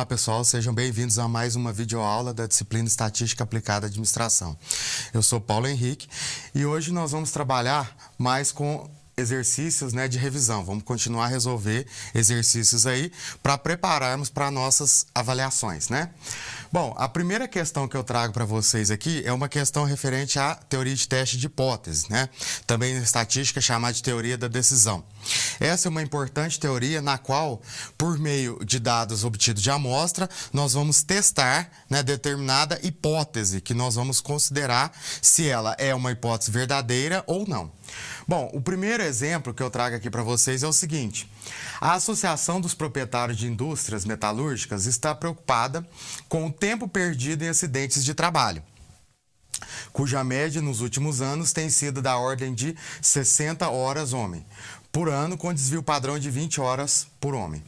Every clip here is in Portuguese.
Olá pessoal, sejam bem-vindos a mais uma videoaula da disciplina Estatística Aplicada à Administração. Eu sou Paulo Henrique e hoje nós vamos trabalhar mais com exercícios de revisão. Vamos continuar a resolver exercícios aí para prepararmos para nossas avaliações, Bom, a primeira questão que eu trago para vocês aqui é uma questão referente à teoria de teste de hipótese, Também na estatística chamada de teoria da decisão. Essa é uma importante teoria na qual, por meio de dados obtidos de amostra, nós vamos testar determinada hipótese, que nós vamos considerar se ela é uma hipótese verdadeira ou não. Bom, o primeiro exemplo que eu trago aqui para vocês é o seguinte: a Associação dos Proprietários de Indústrias Metalúrgicas está preocupada com o tempo perdido em acidentes de trabalho, cuja média nos últimos anos tem sido da ordem de 60 horas homem por ano, com desvio padrão de 20 horas por homem.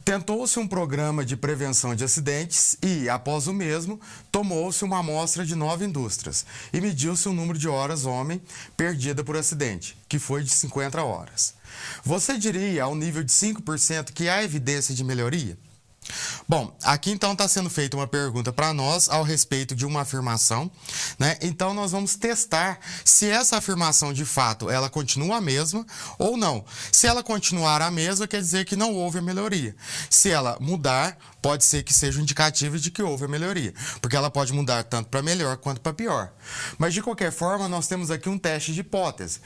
Tentou-se um programa de prevenção de acidentes e, após o mesmo, tomou-se uma amostra de 9 indústrias e mediu-se o número de horas homem perdida por acidente, que foi de 50 horas. Você diria, ao nível de 5%, que há evidência de melhoria? Bom, aqui então está sendo feita uma pergunta para nós ao respeito de uma afirmação, Então nós vamos testar se essa afirmação de fato ela continua a mesma ou não. Se ela continuar a mesma, quer dizer que não houve a melhoria. Se ela mudar, pode ser que seja um indicativo de que houve a melhoria, porque ela pode mudar tanto para melhor quanto para pior. Mas de qualquer forma, nós temos aqui um teste de hipótese.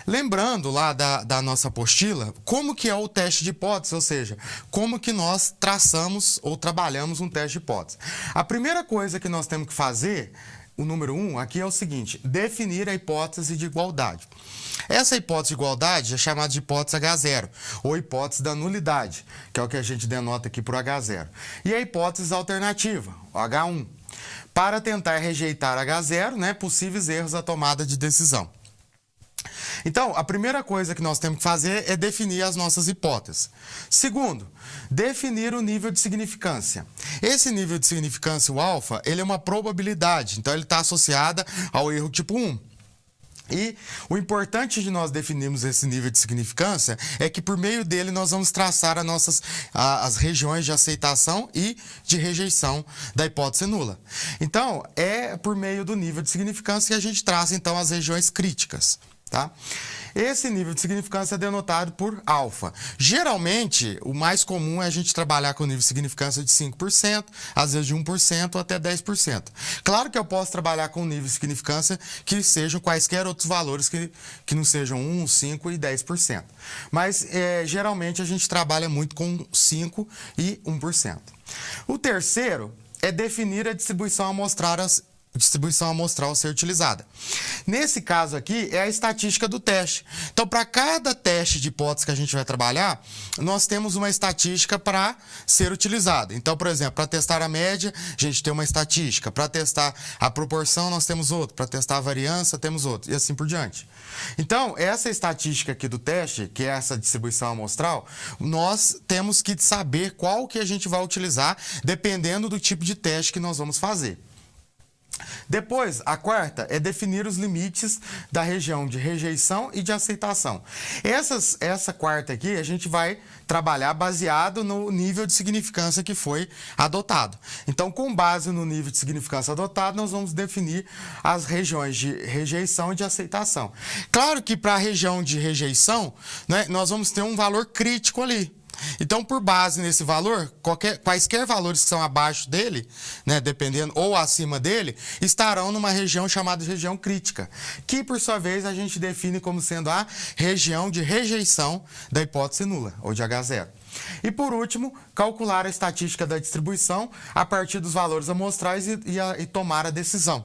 Lembrando lá da nossa apostila, como que é o teste de hipótese, ou seja, como que nós traçamos ou trabalhamos um teste de hipótese. A primeira coisa que nós temos que fazer, o número 1, aqui é o seguinte: definir a hipótese de igualdade. Essa hipótese de igualdade é chamada de hipótese H0, ou hipótese da nulidade, que é o que a gente denota aqui por H0. E a hipótese alternativa, o H1, para tentar rejeitar H0, possíveis erros da tomada de decisão. Então, a primeira coisa que nós temos que fazer é definir as nossas hipóteses. Segundo, definir o nível de significância. Esse nível de significância, o alfa, ele é uma probabilidade, então ele está associado ao erro tipo 1. E o importante de nós definirmos esse nível de significância é que por meio dele nós vamos traçar as regiões de aceitação e de rejeição da hipótese nula. Então, é por meio do nível de significância que a gente traça então as regiões críticas. Esse nível de significância é denotado por alfa. Geralmente, o mais comum é a gente trabalhar com nível de significância de 5%, às vezes de 1% ou até 10%. Claro que eu posso trabalhar com nível de significância que sejam quaisquer outros valores que não sejam 1, 5 e 10%. Mas, geralmente, a gente trabalha muito com 5% e 1%. O terceiro é definir a distribuição amostral a ser utilizada. Nesse caso aqui, é a estatística do teste. Então, para cada teste de hipótese que a gente vai trabalhar, nós temos uma estatística para ser utilizada. Então, por exemplo, para testar a média, a gente tem uma estatística. Para testar a proporção, nós temos outra. Para testar a variância, temos outra. E assim por diante. Então, essa estatística aqui do teste, que é essa distribuição amostral, nós temos que saber qual que a gente vai utilizar, dependendo do tipo de teste que nós vamos fazer. Depois, a quarta é definir os limites da região de rejeição e de aceitação. Essa quarta aqui a gente vai trabalhar baseado no nível de significância que foi adotado. Então, com base no nível de significância adotado, nós vamos definir as regiões de rejeição e de aceitação. Claro que para a região de rejeição, nós vamos ter um valor crítico ali. Então, por base nesse valor, quaisquer valores que são abaixo dele, dependendo, ou acima dele, estarão numa região chamada de região crítica, que, por sua vez, a gente define como sendo a região de rejeição da hipótese nula, ou de H0. E, por último, calcular a estatística da distribuição a partir dos valores amostrais e tomar a decisão.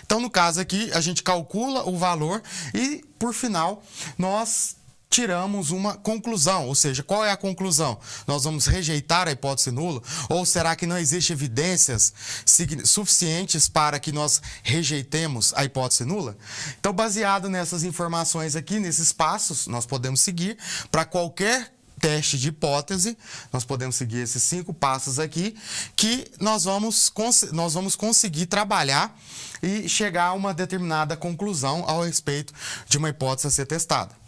Então, no caso aqui, a gente calcula o valor e, por final, nós tiramos uma conclusão, ou seja, qual é a conclusão? Nós vamos rejeitar a hipótese nula? Ou será que não existe evidências suficientes para que nós rejeitemos a hipótese nula? Então, baseado nessas informações aqui, nesses passos, nós podemos seguir para qualquer teste de hipótese, nós podemos seguir esses 5 passos aqui, que nós vamos conseguir trabalhar e chegar a uma determinada conclusão ao respeito de uma hipótese a ser testada.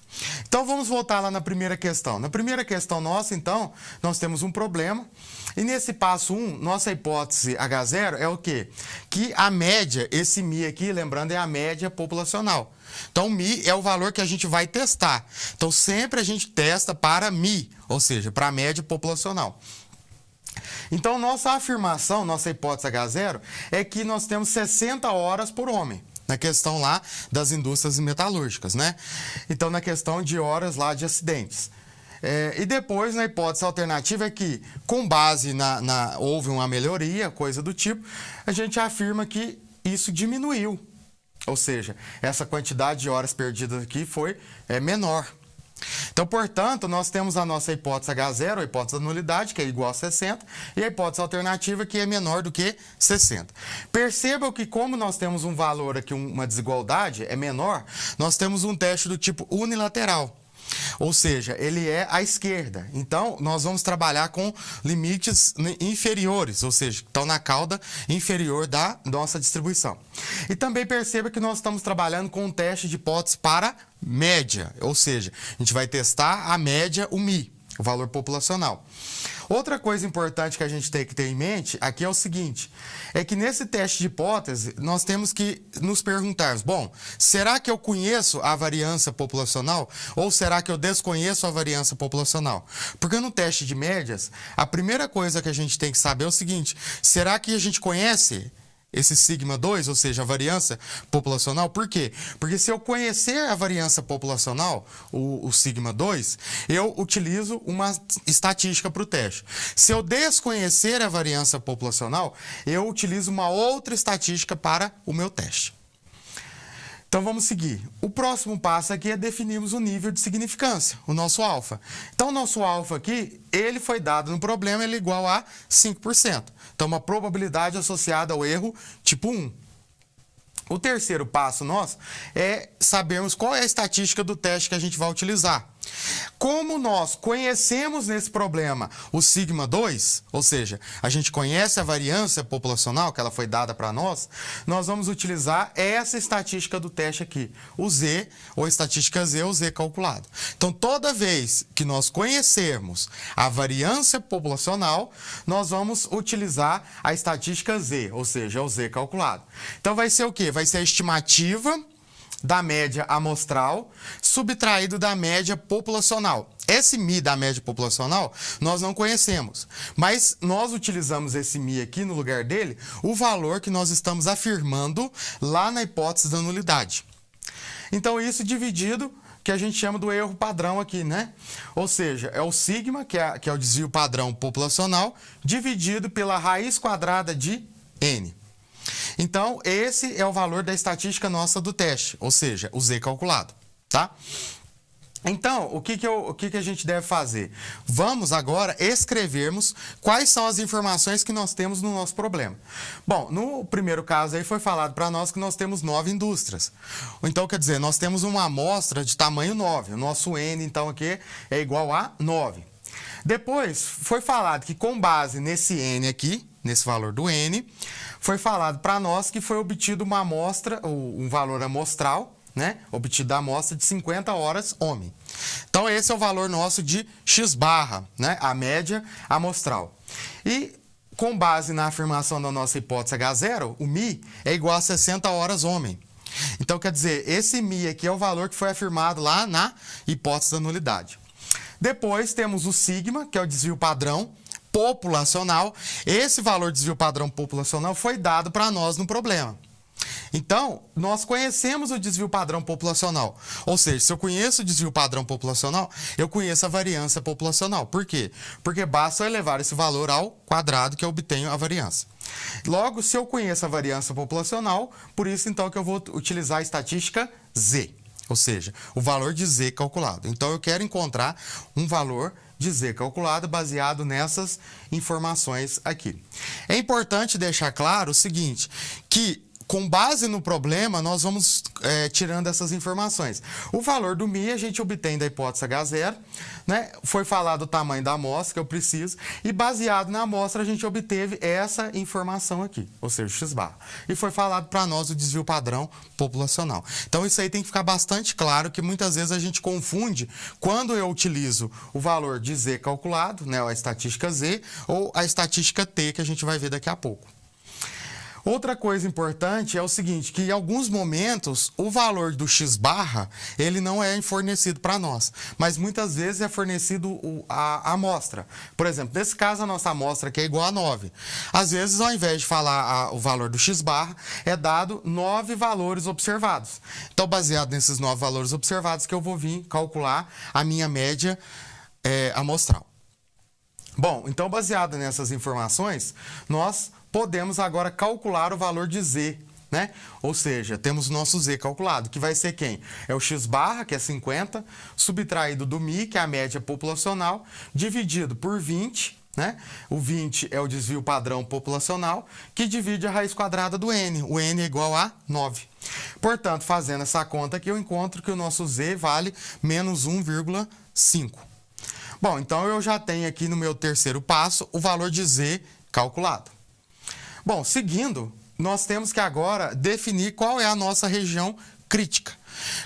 Então, vamos voltar lá na primeira questão. Na primeira questão nossa, então, nós temos um problema E nesse passo 1, nossa hipótese H0 é o quê? Que a média, esse Mi aqui, lembrando, é a média populacional. Então, Mi é o valor que a gente vai testar. Então, sempre a gente testa para Mi, ou seja, para a média populacional. Então, nossa afirmação, nossa hipótese H0, é que nós temos 60 horas por homem, na questão lá das indústrias metalúrgicas, né? Então, na questão de horas lá de acidentes. E depois, na hipótese alternativa, é que, com base houve uma melhoria, coisa do tipo, a gente afirma que isso diminuiu. Ou seja, essa quantidade de horas perdidas aqui foi menor. Então, portanto, nós temos a nossa hipótese H0, a hipótese da nulidade, que é igual a 60, e a hipótese alternativa, que é menor do que 60. Percebam que, como nós temos um valor aqui, uma desigualdade, é menor, nós temos um teste do tipo unilateral. Ou seja, ele é à esquerda. Então, nós vamos trabalhar com limites inferiores, ou seja, estão na cauda inferior da nossa distribuição. E também perceba que nós estamos trabalhando com um teste de hipótese para média, ou seja, a gente vai testar a média, o Mi, o valor populacional. Outra coisa importante que a gente tem que ter em mente aqui é o seguinte, é que nesse teste de hipótese nós temos que nos perguntar, bom, será que eu conheço a variância populacional ou será que eu desconheço a variância populacional? Porque no teste de médias, a primeira coisa que a gente tem que saber é o seguinte, será que a gente conhece esse sigma 2, ou seja, a variância populacional? Por quê? Porque se eu conhecer a variância populacional, o sigma 2, eu utilizo uma estatística para o teste. Se eu desconhecer a variância populacional, eu utilizo uma outra estatística para o meu teste. Então vamos seguir. O próximo passo aqui é definirmos o nível de significância, o nosso alfa. Então o nosso alfa aqui, ele foi dado no problema, ele é igual a 5%. Então uma probabilidade associada ao erro tipo 1. O terceiro passo nosso é sabermos qual é a estatística do teste que a gente vai utilizar. Como nós conhecemos nesse problema o sigma 2, ou seja, a gente conhece a variância populacional que ela foi dada para nós vamos utilizar essa estatística do teste aqui, o Z, ou estatística Z, ou Z calculado. Então, toda vez que nós conhecermos a variância populacional, nós vamos utilizar a estatística Z, ou seja, o Z calculado. Então, vai ser o quê? Vai ser a estimativa da média amostral subtraído da média populacional. Esse Mi da média populacional nós não conhecemos, mas nós utilizamos esse Mi aqui no lugar dele, o valor que nós estamos afirmando lá na hipótese da nulidade. Então isso dividido, que a gente chama do erro padrão aqui, né? Ou seja, é o sigma, que é o desvio padrão populacional, dividido pela raiz quadrada de N. Então, esse é o valor da estatística nossa do teste, ou seja, o Z calculado, tá? Então, o que a gente deve fazer? Vamos agora escrevermos quais são as informações que nós temos no nosso problema. Bom, no primeiro caso aí foi falado para nós que nós temos 9 indústrias. Então, quer dizer, nós temos uma amostra de tamanho 9. O nosso N, então, aqui é igual a 9. Depois, foi falado que com base nesse N aqui, nesse valor do N, foi falado para nós que foi obtido uma amostra, um valor amostral, né? Obtido da amostra de 50 horas homem. Então, esse é o valor nosso de X barra, né? A média amostral. E, com base na afirmação da nossa hipótese H0, o Mi é igual a 60 horas homem. Então, quer dizer, esse Mi aqui é o valor que foi afirmado lá na hipótese da nulidade. Depois, temos o sigma, que é o desvio padrão populacional. Esse valor de desvio padrão populacional foi dado para nós no problema. Então, nós conhecemos o desvio padrão populacional. Ou seja, se eu conheço o desvio padrão populacional, eu conheço a variância populacional. Por quê? Porque basta eu elevar esse valor ao quadrado que eu obtenho a variância. Logo, se eu conheço a variância populacional, por isso então que eu vou utilizar a estatística Z. Ou seja, o valor de Z calculado. Então, eu quero encontrar um valor de Z calculado baseado nessas informações aqui. É importante deixar claro o seguinte, que com base no problema, nós vamos tirando essas informações. O valor do Mi a gente obtém da hipótese H0, né? Foi falado o tamanho da amostra que eu preciso, e baseado na amostra a gente obteve essa informação aqui, ou seja, x barra. E foi falado para nós o desvio padrão populacional. Então isso aí tem que ficar bastante claro, que muitas vezes a gente confunde quando eu utilizo o valor de Z calculado, né? A estatística Z, ou a estatística T, que a gente vai ver daqui a pouco. Outra coisa importante é o seguinte, que em alguns momentos o valor do x barra, ele não é fornecido para nós, mas muitas vezes é fornecido a amostra. Por exemplo, nesse caso a nossa amostra aqui é igual a 9. Às vezes, ao invés de falar o valor do x barra, é dado 9 valores observados. Então, baseado nesses 9 valores observados, que eu vou vir calcular a minha média amostral. Bom, então baseado nessas informações, nós podemos agora calcular o valor de Z, né? Ou seja, temos o nosso Z calculado, que vai ser quem? É o x barra, que é 50, subtraído do Mi, que é a média populacional, dividido por 20, né? O 20 é o desvio padrão populacional, que divide a raiz quadrada do N. O N é igual a 9. Portanto, fazendo essa conta aqui, eu encontro que o nosso Z vale menos 1,5. Bom, então eu já tenho aqui no meu terceiro passo o valor de Z calculado. Bom, seguindo, nós temos que agora definir qual é a nossa região crítica.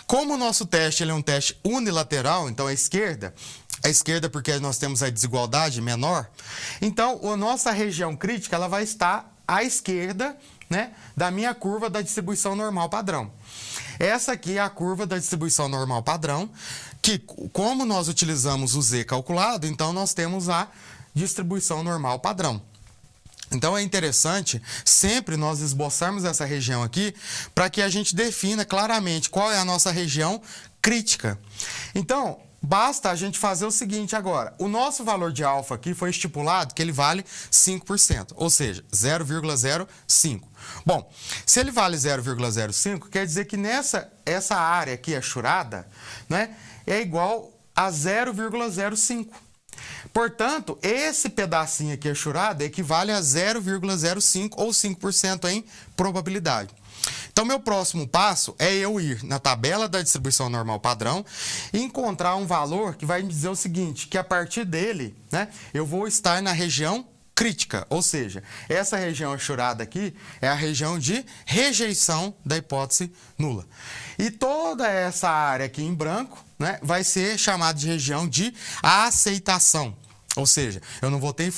Como o nosso teste ele é um teste unilateral, então é esquerda porque nós temos a desigualdade menor, então a nossa região crítica ela vai estar à esquerda, né, da minha curva da distribuição normal padrão. Essa aqui é a curva da distribuição normal padrão, que como nós utilizamos o Z calculado, então nós temos a distribuição normal padrão. Então é interessante sempre nós esboçarmos essa região aqui para que a gente defina claramente qual é a nossa região crítica. Então, basta a gente fazer o seguinte agora. O nosso valor de alfa aqui foi estipulado que ele vale 5%, ou seja, 0,05. Bom, se ele vale 0,05, quer dizer que essa área aqui achurada, né, é igual a 0,05. Portanto, esse pedacinho aqui achurado equivale a 0,05 ou 5% em probabilidade. Então, meu próximo passo é eu ir na tabela da distribuição normal padrão e encontrar um valor que vai me dizer o seguinte, que a partir dele, né, eu vou estar na região crítica, ou seja, essa região achurada aqui é a região de rejeição da hipótese nula. E toda essa área aqui em branco, né, vai ser chamada de região de aceitação. Ou seja, eu não vou ter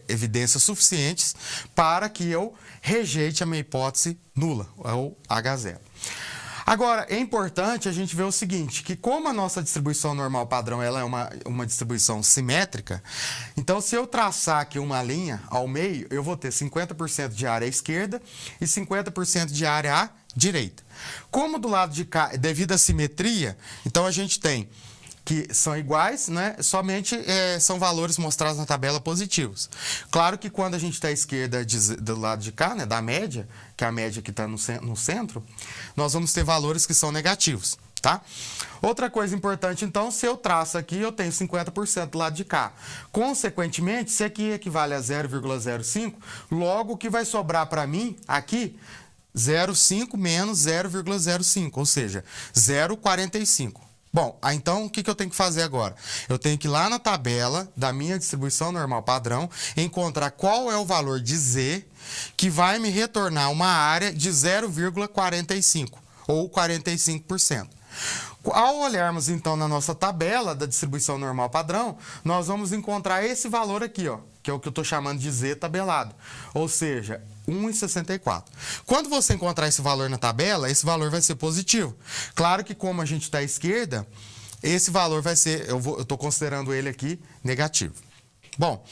evidências suficientes para que eu rejeite a minha hipótese nula, ou H0. Agora, é importante a gente ver o seguinte, que como a nossa distribuição normal padrão ela é uma distribuição simétrica, então se eu traçar aqui uma linha ao meio, eu vou ter 50% de área à esquerda e 50% de área à direita. Como do lado de cá, devido à simetria, então a gente tem que são iguais, né? Somente são valores mostrados na tabela positivos. Claro que quando a gente está à esquerda do lado de cá, né, da média, que é a média que está no centro, nós vamos ter valores que são negativos, tá? Outra coisa importante, então, se eu traço aqui, eu tenho 50% do lado de cá. Consequentemente, se aqui equivale a 0,05, logo o que vai sobrar para mim aqui, 0,5 menos 0,05, ou seja, 0,45. Bom, então o que eu tenho que fazer agora? Eu tenho que ir lá na tabela da minha distribuição normal padrão, encontrar qual é o valor de Z que vai me retornar uma área de 0,45 ou 45%. Ao olharmos então na nossa tabela da distribuição normal padrão, nós vamos encontrar esse valor aqui, ó, que é o que eu estou chamando de Z tabelado, ou seja, 1,64. Quando você encontrar esse valor na tabela, esse valor vai ser positivo. Claro que como a gente está à esquerda, esse valor vai ser, eu estou considerando ele aqui negativo. Bom,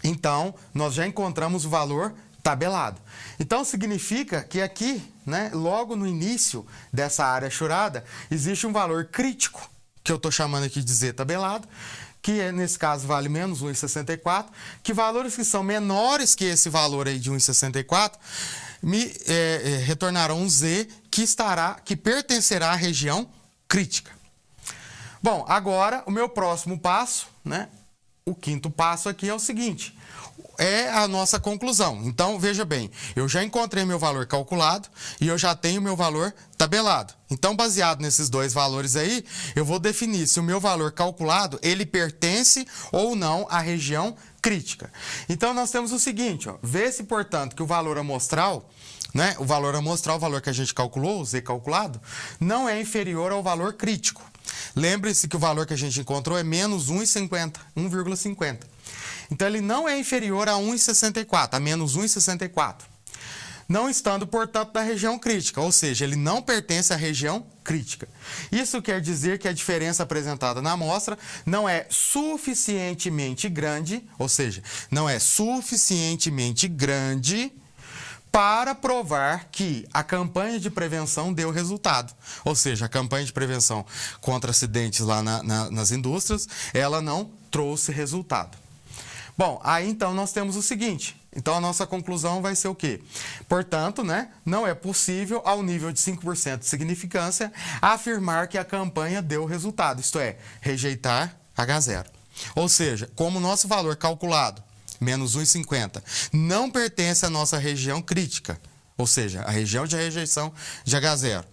então nós já encontramos o valor tabelado. Então significa que aqui, né, logo no início dessa área achurada, existe um valor crítico, que eu estou chamando aqui de Z tabelado, que nesse caso vale menos 1,64, que valores que são menores que esse valor aí de 1,64 me retornarão um Z que pertencerá à região crítica. Bom, agora o meu próximo passo, né, o quinto passo aqui é o seguinte: é a nossa conclusão. Então, veja bem, eu já encontrei meu valor calculado e eu já tenho meu valor tabelado. Então, baseado nesses dois valores aí, eu vou definir se o meu valor calculado, ele pertence ou não à região crítica. Então, nós temos o seguinte, ó, vê-se, portanto, que o valor amostral, né, o valor que a gente calculou, o Z calculado, não é inferior ao valor crítico. Lembre-se que o valor que a gente encontrou é menos 1,50. Então, ele não é inferior a 1,64, a menos 1,64. Não estando, portanto, na região crítica, ou seja, ele não pertence à região crítica. Isso quer dizer que a diferença apresentada na amostra não é suficientemente grande, ou seja, não é suficientemente grande para provar que a campanha de prevenção deu resultado. Ou seja, a campanha de prevenção contra acidentes lá nas indústrias, ela não trouxe resultado. Bom, aí então nós temos o seguinte, então a nossa conclusão vai ser o quê? Portanto, né, não é possível, ao nível de 5% de significância, afirmar que a campanha deu resultado, isto é, rejeitar H0. Ou seja, como o nosso valor calculado, menos 1,50, não pertence à nossa região crítica, ou seja, a região de rejeição de H0.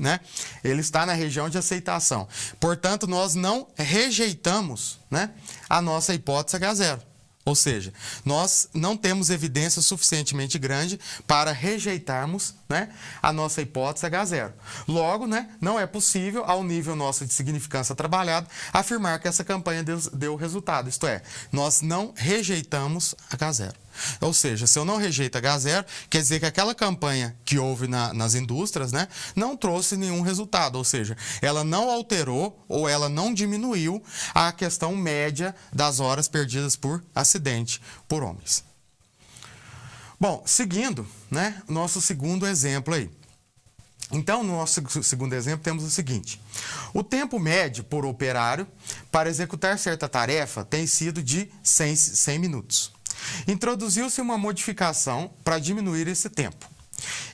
Né? Ele está na região de aceitação. Portanto, nós não rejeitamos, né, a nossa hipótese H0. Ou seja, nós não temos evidência suficientemente grande para rejeitarmos, né, a nossa hipótese H0. Logo, né, não é possível, ao nível nosso de significância trabalhado, afirmar que essa campanha deu resultado. Isto é, nós não rejeitamos H0. Ou seja, se eu não rejeito H0, quer dizer que aquela campanha que houve nas indústrias, né, não trouxe nenhum resultado. Ou seja, ela não alterou ou ela não diminuiu a questão média das horas perdidas por acidente por homens. Bom, seguindo, né, nosso segundo exemplo aí. Então, no nosso segundo exemplo, temos o seguinte. O tempo médio por operário para executar certa tarefa tem sido de 100 minutos. Introduziu-se uma modificação para diminuir esse tempo.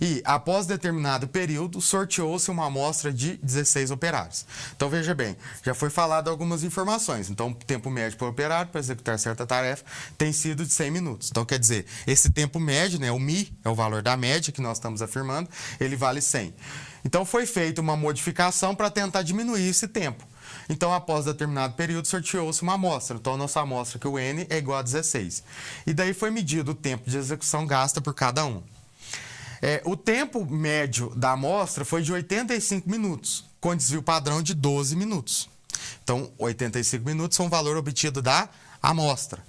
E, após determinado período, sorteou-se uma amostra de 16 operários. Então, veja bem, já foi falado algumas informações. Então, o tempo médio por operário para executar certa tarefa tem sido de 100 minutos. Então, quer dizer, esse tempo médio, né, o μ, é o valor da média que nós estamos afirmando, ele vale 100. Então, foi feita uma modificação para tentar diminuir esse tempo. Então, após determinado período, sorteou-se uma amostra. Então, a nossa amostra, que o N é igual a 16. E daí foi medido o tempo de execução gasta por cada um. O tempo médio da amostra foi de 85 minutos, com desvio padrão de 12 minutos. Então, 85 minutos são o valor obtido da amostra.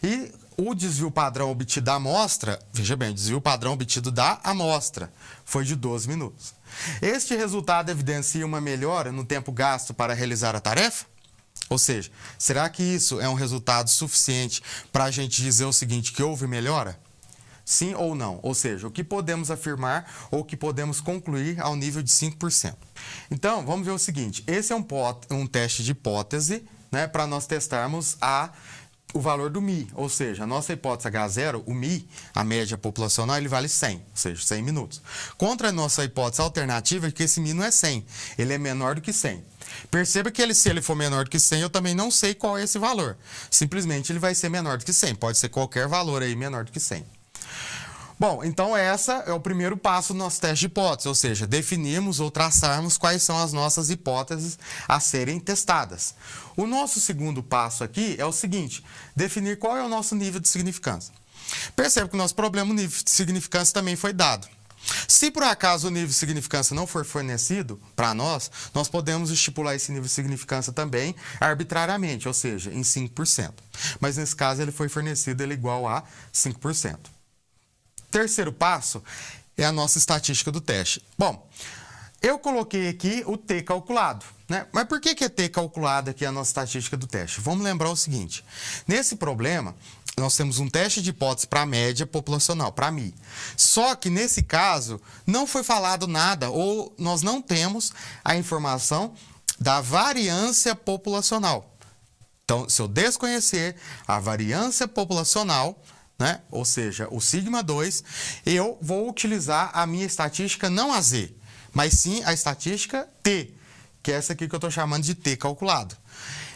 E o desvio padrão obtido da amostra, veja bem, o desvio padrão obtido da amostra foi de 12 minutos. Este resultado evidencia uma melhora no tempo gasto para realizar a tarefa? Ou seja, será que isso é um resultado suficiente para a gente dizer o seguinte, que houve melhora? Sim ou não? Ou seja, o que podemos afirmar ou o que podemos concluir ao nível de 5%. Então, vamos ver o seguinte, esse é um teste de hipótese, né, para nós testarmos o valor do μ, ou seja, a nossa hipótese H0, o μ, a média populacional, ele vale 100, ou seja, 100 minutos. Contra a nossa hipótese alternativa, que esse μ não é 100, ele é menor do que 100. Perceba que se ele for menor do que 100, eu também não sei qual é esse valor. Simplesmente ele vai ser menor do que 100, pode ser qualquer valor aí menor do que 100. Bom, então essa é o primeiro passo do nosso teste de hipótese, ou seja, definirmos ou traçarmos quais são as nossas hipóteses a serem testadas. O nosso segundo passo aqui é o seguinte, definir qual é o nosso nível de significância. Percebe que o nosso problema, o nível de significância também foi dado. Se por acaso o nível de significância não for fornecido para nós podemos estipular esse nível de significância também arbitrariamente, ou seja, em 5%. Mas nesse caso ele foi fornecido, ele é igual a 5%. Terceiro passo é a nossa estatística do teste. Bom, eu coloquei aqui o T calculado, né? Mas por que é T calculado aqui a nossa estatística do teste? Vamos lembrar o seguinte, nesse problema, nós temos um teste de hipótese para a média populacional, para μ. Só que nesse caso, não foi falado nada, ou nós não temos a informação da variância populacional. Então, se eu desconhecer a variância populacional, né, ou seja, o σ2, eu vou utilizar a minha estatística não a Z, mas sim a estatística T, que é essa aqui que eu estou chamando de T calculado.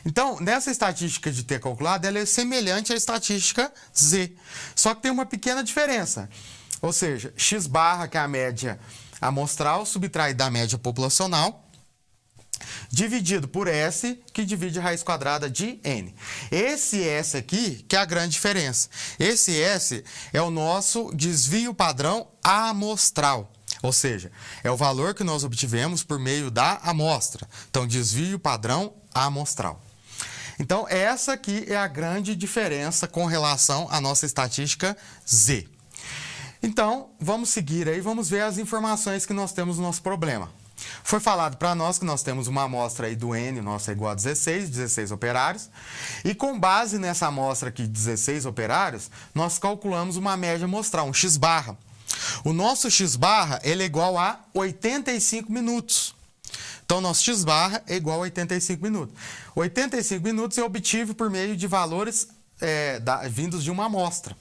Então, nessa estatística de t calculado, ela é semelhante à estatística z. Só que tem uma pequena diferença. Ou seja, x barra, que é a média amostral, subtraído da média populacional, dividido por S, que divide a raiz quadrada de N. Esse S aqui que é a grande diferença. Esse S é o nosso desvio padrão amostral. Ou seja, é o valor que nós obtivemos por meio da amostra. Então, desvio padrão amostral. Então, essa aqui é a grande diferença com relação à nossa estatística Z. Então, vamos seguir aí, vamos ver as informações que nós temos no nosso problema. Foi falado para nós que nós temos uma amostra aí do N, nossa é igual a 16 operários, e com base nessa amostra aqui, 16 operários, nós calculamos uma média amostral, um x barra. O nosso x barra, ele é igual a 85 minutos. Então, nosso x barra é igual a 85 minutos. 85 minutos eu obtive por meio de valores vindos de uma amostra.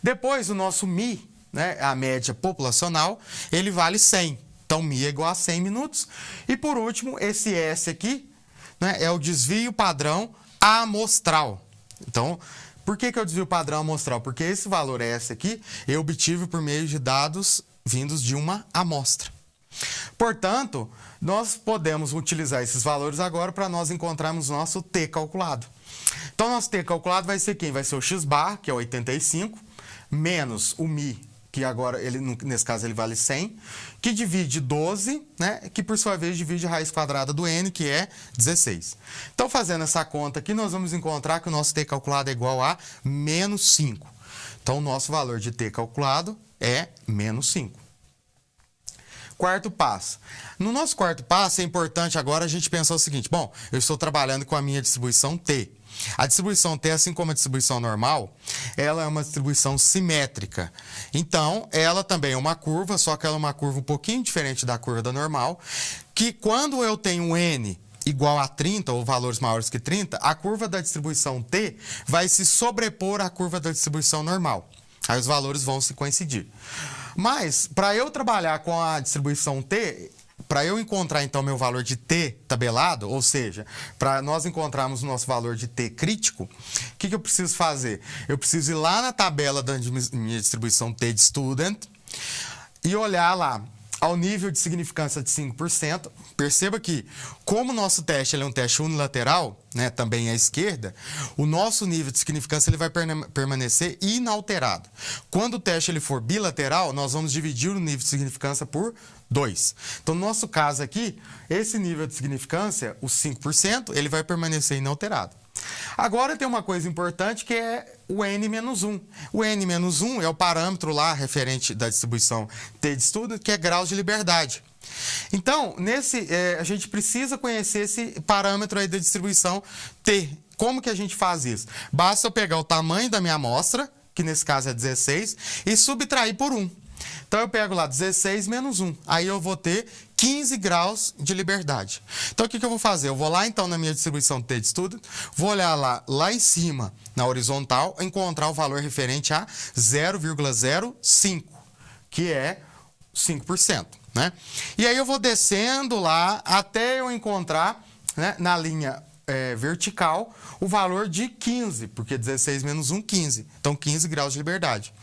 Depois, o nosso mi, né, a média populacional, ele vale 100. Então, mi é igual a 100 minutos. E, por último, esse S aqui, né, é o desvio padrão amostral. Então, por que é o desvio padrão amostral? Porque esse valor S aqui eu obtive por meio de dados vindos de uma amostra. Portanto, nós podemos utilizar esses valores agora para nós encontrarmos nosso T calculado. Então, nosso T calculado vai ser quem? Vai ser o x bar, que é 85, menos o mi, que agora, nesse caso, ele vale 100, que divide 12, né, que por sua vez divide a raiz quadrada do N, que é 16. Então, fazendo essa conta aqui, nós vamos encontrar que o nosso T calculado é igual a menos 5. Então, o nosso valor de T calculado é menos 5. Quarto passo. No nosso quarto passo, é importante agora a gente pensar o seguinte: bom, eu estou trabalhando com a minha distribuição T. A distribuição T, assim como a distribuição normal, ela é uma distribuição simétrica. Então, ela também é uma curva, só que ela é uma curva um pouquinho diferente da curva da normal, que quando eu tenho um N igual a 30, ou valores maiores que 30, a curva da distribuição T vai se sobrepor à curva da distribuição normal. Aí os valores vão se coincidir. Mas, para eu trabalhar com a distribuição T, para eu encontrar, então, meu valor de T tabelado, ou seja, para nós encontrarmos o nosso valor de T crítico, o que eu preciso fazer? Eu preciso ir lá na tabela da minha distribuição T de student e olhar lá ao nível de significância de 5%. Perceba que, como o nosso teste ele é um teste unilateral, né, também à esquerda, o nosso nível de significância ele vai permanecer inalterado. Quando o teste ele for bilateral, nós vamos dividir o nível de significância por 2. Então, no nosso caso aqui, esse nível de significância, os 5%, ele vai permanecer inalterado. Agora tem uma coisa importante que é o N-1. O N-1 é o parâmetro lá referente da distribuição T de estudo, que é graus de liberdade. Então, a gente precisa conhecer esse parâmetro aí da distribuição T. Como que a gente faz isso? Basta eu pegar o tamanho da minha amostra, que nesse caso é 16, e subtrair por 1. Então, eu pego lá 16 menos 1. Aí eu vou ter 15 graus de liberdade. Então, o que eu vou fazer? Eu vou lá, então, na minha distribuição T de estudo, vou olhar lá em cima, na horizontal, encontrar o valor referente a 0,05, que é 5%. Né? E aí eu vou descendo lá até eu encontrar, né, na linha vertical o valor de 15, porque 16 menos 1, 15. Então, 15 graus de liberdade.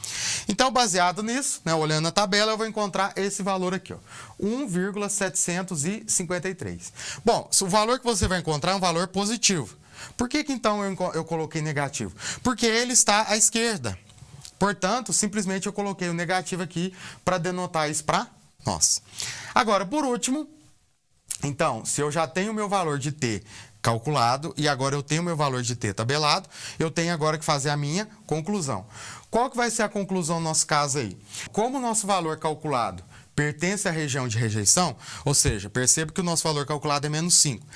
Então, baseado nisso, né, olhando a tabela, eu vou encontrar esse valor aqui, ó, 1,753. Bom, o valor que você vai encontrar é um valor positivo. Por que então eu coloquei negativo? Porque ele está à esquerda. Portanto, simplesmente eu coloquei o negativo aqui para denotar isso para nós. Agora, por último, então, se eu já tenho o meu valor de T calculado e agora eu tenho o meu valor de T tabelado, eu tenho agora que fazer a minha conclusão. Qual que vai ser a conclusão no nosso caso aí? Como o nosso valor calculado pertence à região de rejeição, ou seja, perceba que o nosso valor calculado é menos 5.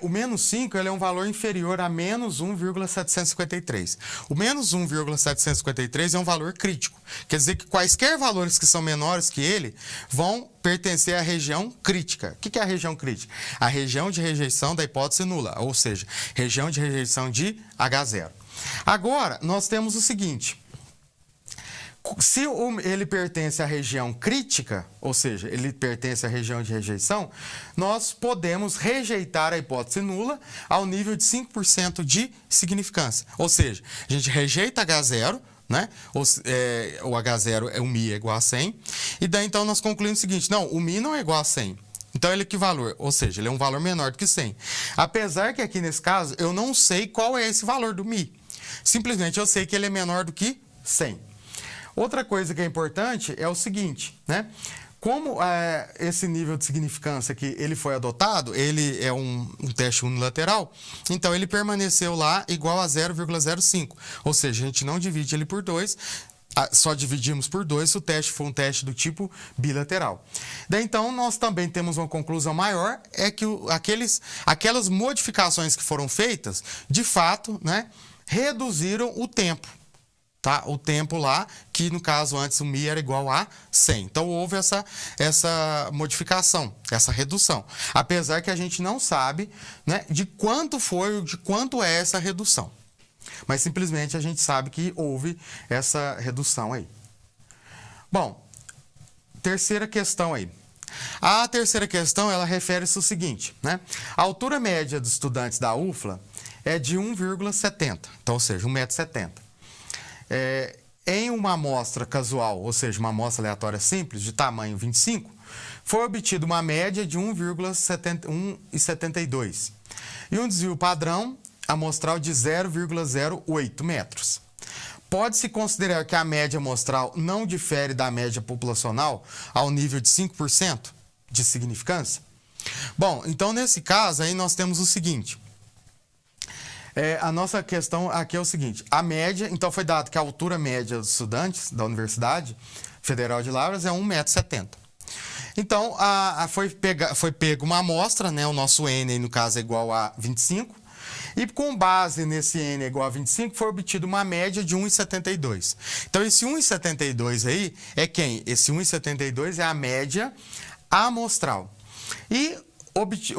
O menos 5 ele é um valor inferior a menos 1,753. O menos 1,753 é um valor crítico. Quer dizer que quaisquer valores que são menores que ele vão pertencer à região crítica. O que é a região crítica? A região de rejeição da hipótese nula, ou seja, região de rejeição de H0. Agora, nós temos o seguinte. Se ele pertence à região crítica, ou seja, ele pertence à região de rejeição, nós podemos rejeitar a hipótese nula ao nível de 5% de significância. Ou seja, a gente rejeita H0, né? O H0 o μ é igual a 100, e daí então nós concluímos o seguinte: não, o μ não é igual a 100. Então ele é equivalor, ou seja, ele é um valor menor do que 100. Apesar que aqui nesse caso eu não sei qual é esse valor do μ. Simplesmente eu sei que ele é menor do que 100. Outra coisa que é importante é o seguinte, né? Como esse nível de significância que ele foi adotado, ele é um teste unilateral, então ele permaneceu lá igual a 0,05. Ou seja, a gente não divide ele por 2, só dividimos por 2 se o teste for um teste do tipo bilateral. Daí, então, nós também temos uma conclusão maior, é que aquelas modificações que foram feitas, de fato, né, reduziram o tempo. Tá? O tempo lá, que no caso antes o μ era igual a 100. Então houve essa modificação, essa redução. Apesar que a gente não sabe, né, de quanto foi, de quanto é essa redução. Mas simplesmente a gente sabe que houve essa redução aí. Bom, terceira questão aí. A terceira questão, ela refere-se ao seguinte, né? A altura média dos estudantes da UFLA é de 1,70, então, ou seja, 1,70 m. Em uma amostra casual, ou seja, uma amostra aleatória simples, de tamanho 25, foi obtida uma média de 1,72 e um desvio padrão amostral de 0,08 metros. Pode-se considerar que a média amostral não difere da média populacional ao nível de 5% de significância? Bom, então nesse caso aí nós temos o seguinte. A nossa questão aqui é o seguinte: a média, então foi dado que a altura média dos estudantes da Universidade Federal de Lavras é 1,70 m. Então, foi pego uma amostra, né, o nosso N aí, no caso é igual a 25, e com base nesse N igual a 25 foi obtida uma média de 1,72. Então, esse 1,72 aí é quem? Esse 1,72 é a média amostral. E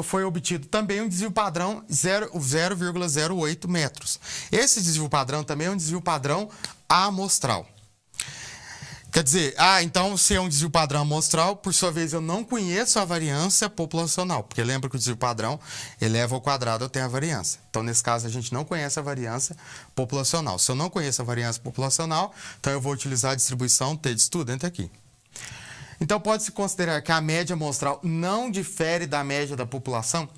foi obtido também um desvio padrão 0,08 metros. Esse desvio padrão também é um desvio padrão amostral. Quer dizer, então se é um desvio padrão amostral, por sua vez eu não conheço a variância populacional, porque lembra que o desvio padrão eleva ao quadrado até a variância. Então nesse caso a gente não conhece a variância populacional. Se eu não conheço a variância populacional, então eu vou utilizar a distribuição T de student aqui. Então, pode-se considerar que a média amostral não difere da média da população?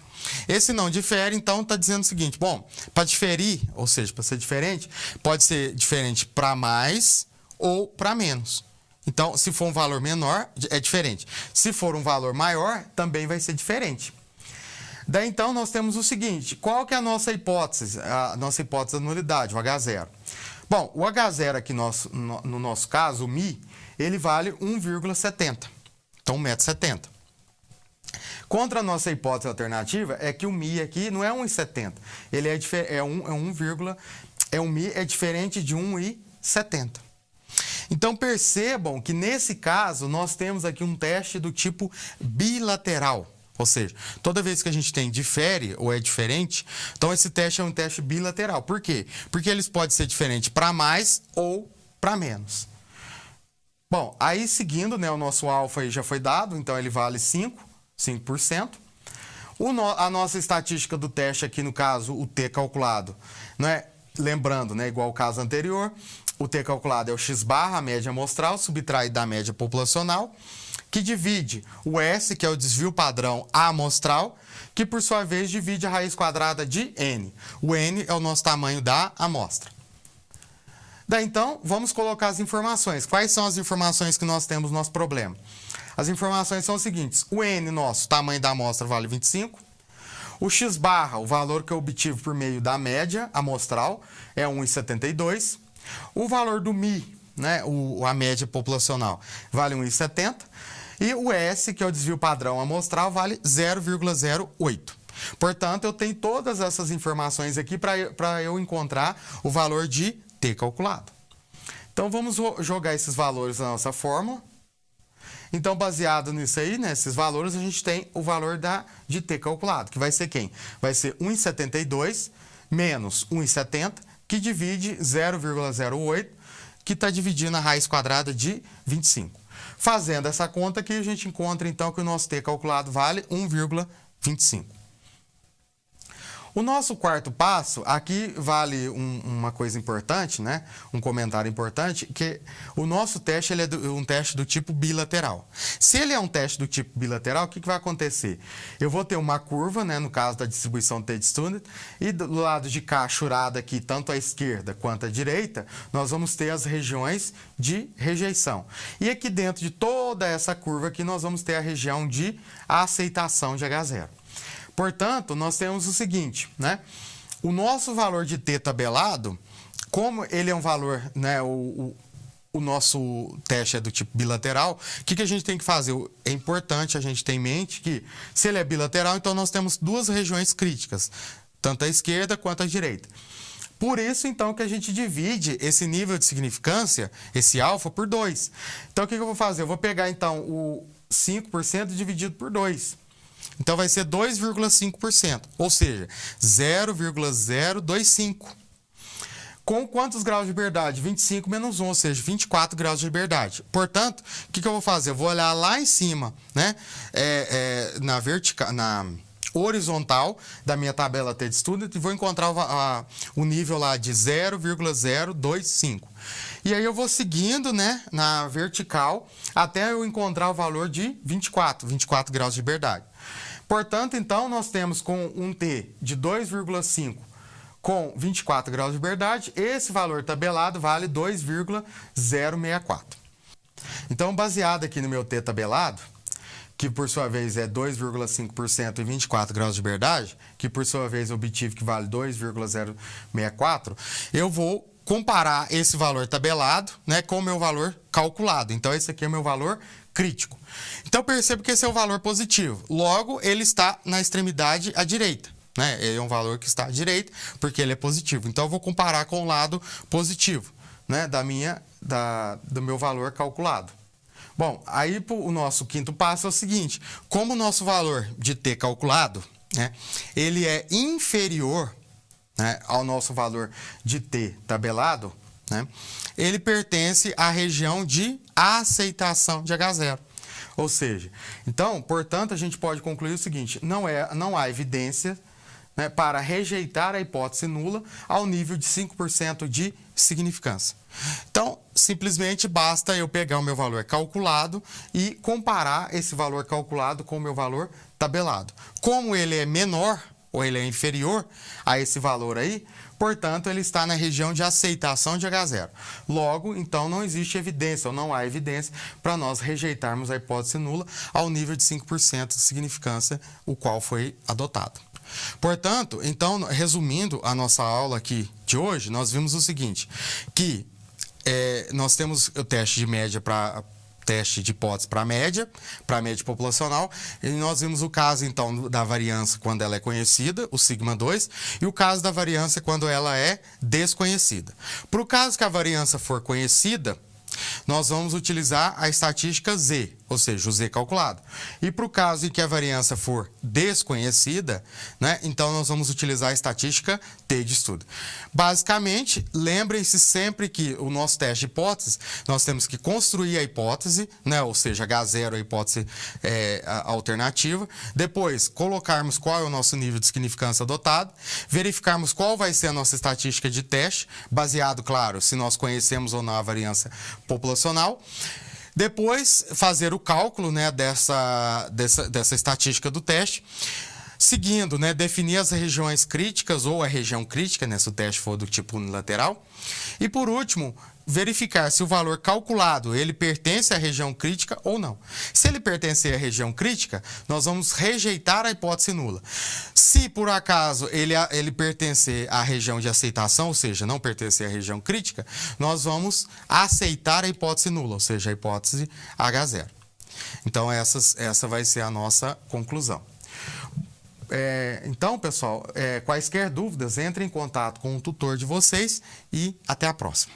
Esse não difere, então, está dizendo o seguinte: bom, para diferir, ou seja, para ser diferente, pode ser diferente para mais ou para menos. Então, se for um valor menor, é diferente. Se for um valor maior, também vai ser diferente. Daí, então, nós temos o seguinte: qual que é a nossa hipótese? A nossa hipótese da nulidade, o H0. Bom, o H0 aqui no nosso caso, o μ, ele vale 1,70. Então, 1,70 m. Contra a nossa hipótese alternativa é que o μ aqui não é 1,70. Ele o μ é diferente de 1,70. Então, percebam que nesse caso nós temos aqui um teste do tipo bilateral. Ou seja, toda vez que a gente tem difere ou é diferente, então esse teste é um teste bilateral. Por quê? Porque eles podem ser diferentes para mais ou para menos. Bom, aí seguindo, né, o nosso alfa aí já foi dado, então ele vale 5%. A nossa estatística do teste aqui, no caso, o T calculado, né, lembrando, né, igual ao caso anterior, o T calculado é o x barra, a média amostral, subtraído da média populacional, que divide o S, que é o desvio padrão amostral, que por sua vez divide a raiz quadrada de N. O N é o nosso tamanho da amostra. Daí então, vamos colocar as informações. Quais são as informações que nós temos no nosso problema? As informações são as seguintes: o N nosso, tamanho da amostra, vale 25. O x barra, o valor que eu obtive por meio da média amostral, é 1,72. O valor do μ, né, a média populacional, vale 1,70. E o S, que é o desvio padrão amostral, vale 0,08. Portanto, eu tenho todas essas informações aqui para eu encontrar o valor de T calculado. Então, vamos jogar esses valores na nossa fórmula. Então, baseado nisso aí, nesses valores, a gente tem o valor de T calculado, que vai ser quem? Vai ser 1,72 menos 1,70, que divide 0,08, que está dividindo a raiz quadrada de 25. Fazendo essa conta aqui, a gente encontra então que o nosso t calculado vale 1,25. O nosso quarto passo, aqui vale uma coisa importante, né? Um comentário importante, que o nosso teste ele é um teste do tipo bilateral. Se ele é um teste do tipo bilateral, o que vai acontecer? Eu vou ter uma curva, né? No caso da distribuição t de Student, e do lado de cá, churada aqui, tanto à esquerda quanto à direita, nós vamos ter as regiões de rejeição. E aqui dentro de toda essa curva aqui, nós vamos ter a região de aceitação de H0. Portanto, nós temos o seguinte, né? O nosso valor de t tabelado, como ele é um valor, né? O nosso teste é do tipo bilateral, o que a gente tem que fazer? É importante a gente ter em mente que, se ele é bilateral, então nós temos duas regiões críticas, tanto à esquerda quanto à direita. Por isso, então, que a gente divide esse nível de significância, esse alfa, por 2. Então, o que eu vou fazer? Eu vou pegar, então, o 5% dividido por 2. Então, vai ser 2,5%, ou seja, 0,025. Com quantos graus de liberdade? 25 menos 1, ou seja, 24 graus de liberdade. Portanto, o que eu vou fazer? Eu vou olhar lá em cima, né? Na horizontal da minha tabela t de Student e vou encontrar o nível lá de 0,025. E aí eu vou seguindo, né, na vertical até eu encontrar o valor de 24 graus de liberdade. Portanto, então, nós temos com um t de 2,5 com 24 graus de liberdade, esse valor tabelado vale 2,064. Então, baseado aqui no meu t tabelado, que por sua vez é 2,5% e 24 graus de liberdade, que por sua vez eu obtive que vale 2,064, eu vou comparar esse valor tabelado, né, com o meu valor calculado. Então, esse aqui é o meu valor crítico. Então, percebo que esse é o valor positivo. Logo, ele está na extremidade à direita, né? Ele é um valor que está à direita, porque ele é positivo. Então, eu vou comparar com o lado positivo, né, do meu valor calculado. Bom, aí o nosso quinto passo é o seguinte: como o nosso valor de t calculado, né, ele é inferior, né, ao nosso valor de t tabelado, né, ele pertence à região de aceitação de H0. Ou seja, então, portanto, a gente pode concluir o seguinte: não há evidência, né, para rejeitar a hipótese nula ao nível de 5% de significância. Então, simplesmente basta eu pegar o meu valor calculado e comparar esse valor calculado com o meu valor tabelado. Como ele é menor ou ele é inferior a esse valor aí, portanto, ele está na região de aceitação de H0. Logo, então, não existe evidência, ou não há evidência, para nós rejeitarmos a hipótese nula ao nível de 5% de significância, o qual foi adotado. Portanto, então, resumindo a nossa aula aqui de hoje, nós vimos o seguinte, que nós temos o teste de média para teste de hipótese para a média populacional, e nós vimos o caso, então, da variância quando ela é conhecida, o sigma 2, e o caso da variância quando ela é desconhecida. Para o caso que a variância for conhecida, nós vamos utilizar a estatística Z, ou seja, o Z calculado. E para o caso em que a variância for desconhecida, né, então nós vamos utilizar a estatística T de estudo. Basicamente, lembrem-se sempre que o nosso teste de hipótese, nós temos que construir a hipótese, né, ou seja, H0 a hipótese alternativa, depois colocarmos qual é o nosso nível de significância adotado, verificarmos qual vai ser a nossa estatística de teste, baseado, claro, se nós conhecemos ou não a variância populacional. Depois, fazer o cálculo, né, dessa estatística do teste. Seguindo, né, definir as regiões críticas ou a região crítica, né, se o teste for do tipo unilateral. E, por último, verificar se o valor calculado ele pertence à região crítica ou não. Se ele pertencer à região crítica, nós vamos rejeitar a hipótese nula. Se, por acaso, ele pertencer à região de aceitação, ou seja, não pertencer à região crítica, nós vamos aceitar a hipótese nula, ou seja, a hipótese H0. Então, essa vai ser a nossa conclusão. Então, pessoal, quaisquer dúvidas, entrem em contato com o tutor de vocês e até a próxima.